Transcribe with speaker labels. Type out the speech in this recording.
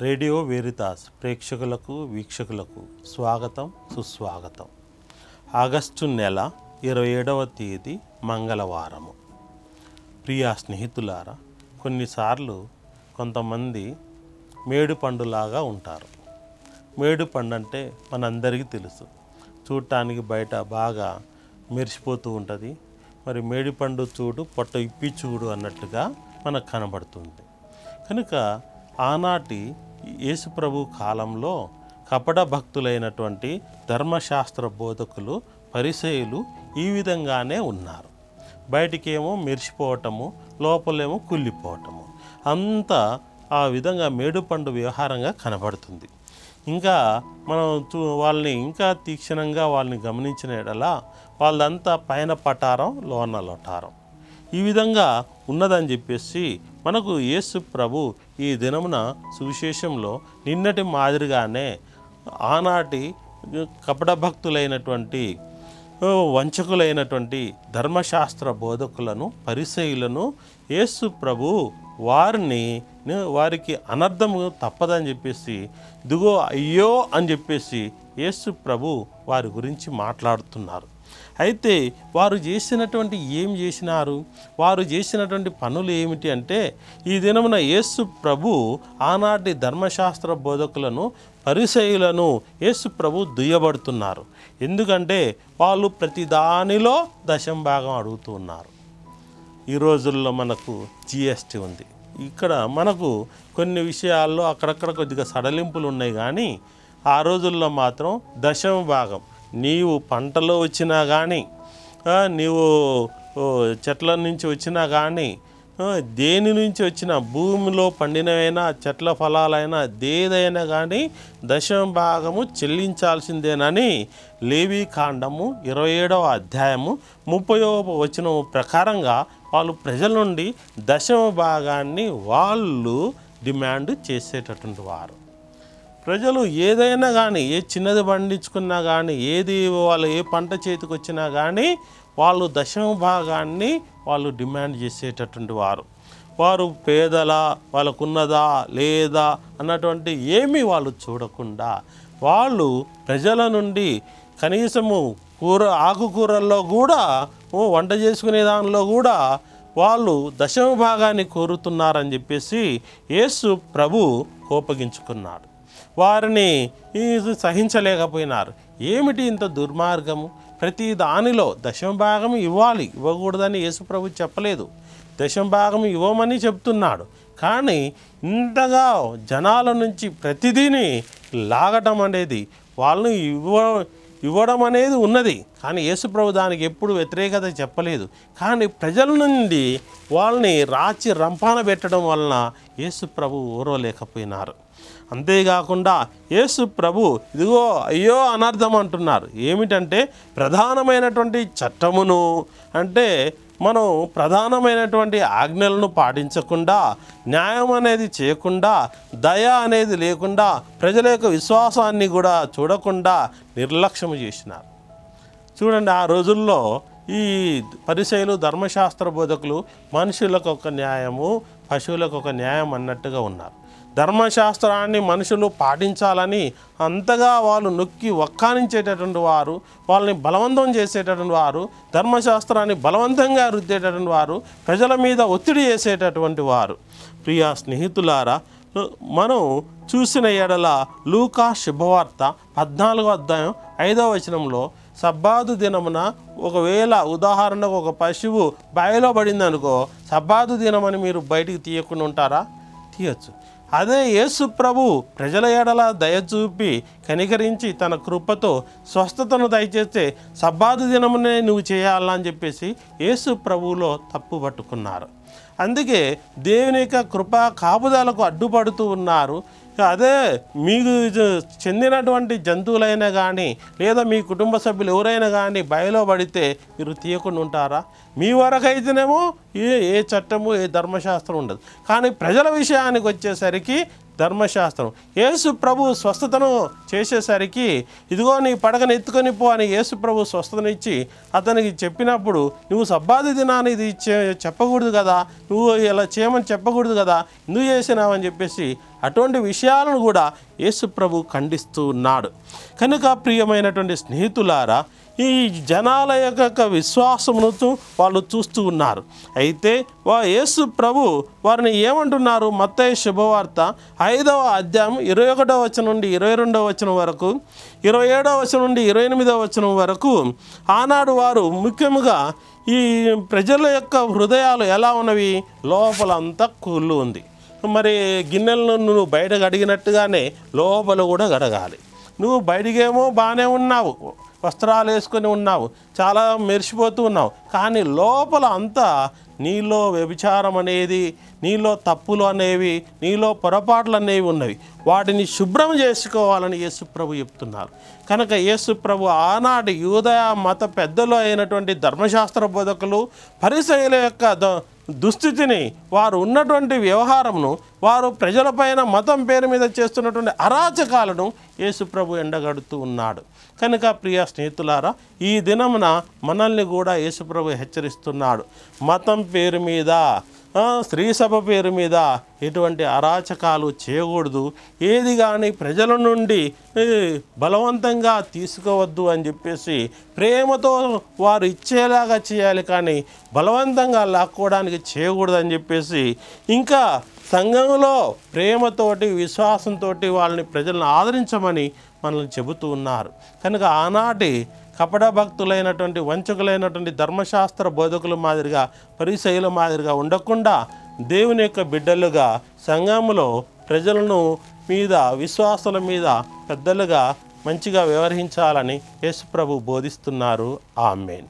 Speaker 1: Radio వేరితాస్ ప్రేక్షకులకు వీక్షకులకు స్వాగతం సుస్వాగతం. ఆగస్టు నెల 27వ తేదీ మంగళవారము. ప్రియా స్నేహితులారా, కొన్నిసార్లు కొంతమంది మేడిపండులాగా ఉంటారు. మేడిపండు అంటే మనందరికీ తెలుసు, చూడటానికి బయట బాగా మెరిసిపోతూ ఉంటుంది. మరి మేడిపండు చూడు పొట్ట ఇప్పి చూడు అన్నట్టుగా మనకు కనబడుతుంది. కనుక ఆనాటి యేసుప్రభు కాలంలో కపట భక్తులైనటువంటి ధర్మశాస్త్ర బోధకులు పరిసయ్యులు ఈ విధంగానే ఉన్నారు. బయటికేమో మెరిసిపోవటము, లోపలేమో కుళ్ళిపోవటము, అంతా ఆ విధంగా మేడుపండు వ్యవహారంగా కనబడుతుంది. ఇంకా మనం వాళ్ళని ఇంకా తీక్షణంగా వాళ్ళని గమనించిన ఎడలా వాళ్ళంతా పైన పటారం లోన లొటారం ఈ విధంగా ఉన్నదని చెప్పేసి మనకు యేసు ప్రభు ఈ దినమున సువిశేషంలో నిన్నటి మాదిరిగానే ఆనాటి కపట భక్తులైనటువంటి వంచకులైనటువంటి ధర్మశాస్త్ర బోధకులను పరిసయ్యులను యేసు ప్రభు వారికి అనర్థము తప్పదని చెప్పేసి ఇదిగో అయ్యో అని చెప్పేసి యేసు ప్రభు వారి గురించి మాట్లాడుతున్నారు. అయితే వారు చేసినటువంటి పనులు ఏమిటి అంటే, ఈ దినమున యేసు ప్రభు ఆనాటి ధర్మశాస్త్ర బోధకులను పరిసయ్యులను యేసు ప్రభు దుయ్యబడుతున్నారు. ఎందుకంటే వాళ్ళు ప్రతి దానిలో దశంభాగం అడుగుతూ ఉన్నారు. ఈ రోజుల్లో మనకు జిఎస్టీ ఉంది. ఇక్కడ మనకు కొన్ని విషయాల్లో అక్కడక్కడ కొద్దిగా సడలింపులు ఉన్నాయి, కానీ ఆ రోజుల్లో మాత్రం దశంభాగం నీవు పంటలో వచ్చినా కానీ, నీవు చెట్ల నుంచి వచ్చినా కానీ, దేని నుంచి వచ్చినా, భూమిలో పండినవైనా చెట్ల ఫలాలైనా దేదైనా కానీ దశంభాగము చెల్లించాల్సిందేనని లేవీ కాండము 27వ అధ్యాయము 30వ వచనము ప్రకారంగా వాళ్ళు ప్రజల నుండి దశంభాగాన్ని వాళ్ళు డిమాండ్ చేసేటటువంటి వారు. ప్రజలు ఏదైనా కానీ, ఏ చిన్నది పండించుకున్నా కానీ, వాళ్ళు ఏ పంట చేతికి వచ్చినా కానీ వాళ్ళు దశంభాగాన్ని వాళ్ళు డిమాండ్ చేసేటటువంటి వారు పేదలా, వాళ్ళకున్నదా లేదా అన్నటువంటి ఏమీ వాళ్ళు చూడకుండా వాళ్ళు ప్రజల నుండి కనీసము ఆకుకూరల్లో కూడా, వంట చేసుకునే దానిలో కూడా వాళ్ళు దశంభాగాన్ని కోరుతున్నారని చెప్పేసి యేసు ప్రభు కోపగించుకున్నాడు. వారిని సహించలేకపోయినారు. ఏమిటి ఇంత దుర్మార్గము? ప్రతి దానిలో దశంభాగం ఇవ్వకూడదని యేసుప్రభు చెప్పలేదు, దశంభాగం ఇవ్వమని చెప్తున్నాడు. కానీ ఇంతగా జనాల నుంచి ప్రతిదీని లాగటం అనేది, వాళ్ళని ఇవ్వడం అనేది ఉన్నది, కానీ యేసుప్రభు దానికి ఎప్పుడు వ్యతిరేకత చెప్పలేదు. కానీ ప్రజల నుండి వాళ్ళని రాచి రంపాన పెట్టడం వలన యేసుప్రభు ఓర్వలేకపోయినారు. అంతేకాకుండా యేసు ప్రభు ఇదిగో అయ్యో అనర్థం అంటున్నారు. ఏమిటంటే ప్రధానమైనటువంటి చట్టమును, అంటే మనం ప్రధానమైనటువంటి ఆజ్ఞలను పాటించకుండా, న్యాయం అనేది చేయకుండా, దయ అనేది లేకుండా, ప్రజల యొక్క విశ్వాసాన్ని కూడా చూడకుండా నిర్లక్ష్యం చేసినారు. చూడండి, ఆ రోజుల్లో ఈ పరిసయ్యులు ధర్మశాస్త్ర బోధకులు మనుషులకు ఒక న్యాయము, పశువులకు ఒక న్యాయం అన్నట్టుగా ఉన్నారు. ధర్మశాస్త్రాన్ని మనుషులు పాటించాలని అంతగా వాళ్ళు నొక్కి వక్కానించేటటువంటి వారు, వాళ్ళని బలవంతం చేసేటటువంటి వారు, ధర్మశాస్త్రాన్ని బలవంతంగా రుద్దేటటువంటి వారు, ప్రజల మీద ఒత్తిడి చేసేటటువంటి వారు. ప్రియా స్నేహితులారా, మనం చూసిన ఎడల లూకా శుభవార్త 14వ అధ్యాయం 5వ వచనంలో సబ్బాతు దినమున ఒకవేళ ఉదాహరణకు ఒక పశువు బావిలో పడింది అనుకో, సబ్బాతు దినమని మీరు బయటికి తీయకుండా ఉంటారా? తీయచ్చు. అదే యేసు ప్రభు ప్రజల ఎడల దయచూపి కనికరించి తన కృపతో స్వస్థతను దయచేస్తే సబ్బాతు దినమునే నువ్వు చేయాలని చెప్పేసి యేసు ప్రభువులో తప్పు పట్టుకున్నారు. అందుకే దేవుని యొక్క కృపా కాపుదలకు అడ్డుపడుతూ ఉన్నారు. అదే మీకు చెందినటువంటి జంతువులైనా కానీ, లేదా మీ కుటుంబ సభ్యులు ఎవరైనా కానీ బయలో పడితే మీరు తీయకుండా ఉంటారా? మీ వరకైతేనేమో ఏ చట్టము, ఏ ధర్మశాస్త్రం ఉండదు. కానీ ప్రజల విషయానికి వచ్చేసరికి ధర్మశాస్త్రం, యేసు ప్రభు స్వస్థతను చేసేసరికి ఇదిగో నీ పడకను ఎత్తుకొని పో అని యేసు ప్రభు స్వస్థతనిచ్చి అతనికి చెప్పినప్పుడు నువ్వు సబ్బాతు దినాన్ని ఇది చెప్పకూడదు కదా, నువ్వు ఇలా చేయమని చెప్పకూడదు కదా, ఎందుకు చేసినావని చెప్పేసి అటువంటి విషయాలను కూడా యేసు ప్రభు ఖండిస్తూ ఉన్నాడు. కనుక ప్రియమైనటువంటి స్నేహితులారా, ఈ జనాల యొక్క విశ్వాసమును వాళ్ళు చూస్తూ ఉన్నారు. అయితే యేసు ప్రభు వారిని ఏమంటున్నారు? మత్తయి శుభవార్త 5వ అధ్యాయం 21వ వచనం నుండి 22వ వచనం వరకు, 27వ వచనం నుండి 28వ వచనం వరకు, ఆనాడు వారు ముఖ్యంగా ఈ ప్రజల యొక్క హృదయాలు ఎలా ఉన్నవి? లోపలంతా కుళ్ళు ఉంది. మరి గిన్నెలను నువ్వు బయట కడిగినట్టుగానే లోపల కూడా కడగాలి. నువ్వు బయటికేమో బాగానే ఉన్నావు, వస్త్రాలు వేసుకొని ఉన్నావు, చాలా మెరిసిపోతూ ఉన్నావు, కానీ లోపల అంతా నీలో వ్యభిచారం అనేది, నీలో తప్పులు అనేవి, నీలో పొరపాట్లు అనేవి ఉన్నవి. వాటిని శుభ్రం చేసుకోవాలని యేసు ప్రభు చెప్తున్నారు. కనుక యేసు ప్రభు ఆనాటి యూదయ మత పెద్దలు అయినటువంటి ధర్మశాస్త్ర బోధకులు, పరిసయ్యుల యొక్క దుస్థితిని, వారు ఉన్నటువంటి వ్యవహారంను, వారు ప్రజలపైన మతం పేరు మీద చేస్తున్నటువంటి అరాచకాలను యేసు ప్రభు ఎండగడుతూ ఉన్నాడు. కనుక ప్రియ స్నేహితులారా, ఈ దినమున మనల్ని కూడా యేసు ప్రభు హెచ్చరిస్తున్నాడు. మతం పేరు మీద, స్త్రీ సభ పేరు మీద ఎటువంటి అరాచకాలు చేయకూడదు, ఏది కానీ ప్రజల నుండి బలవంతంగా తీసుకోవద్దు అని చెప్పేసి ప్రేమతో వారు ఇచ్చేలాగా చేయాలి, కానీ బలవంతంగా లాక్కోవడానికి చేయకూడదు అని చెప్పేసి, ఇంకా సంఘంలో ప్రేమతోటి విశ్వాసంతో వాళ్ళని ప్రజలను ఆదరించమని మనల్ని చెబుతూ ఉన్నారు. కనుక ఆనాటి కపట భక్తులైనటువంటి వంచకులైనటువంటి ధర్మశాస్త్ర బోధకుల మాదిరిగా, పరిసయ్యుల మాదిరిగా ఉండకుండా దేవుని యొక్క బిడ్డలుగా సంఘములో ప్రజలను మీద, విశ్వాసుల మీద పెద్దలుగా మంచిగా వ్యవహరించాలని యేసు ప్రభు బోధిస్తున్నారు. ఆమేన్.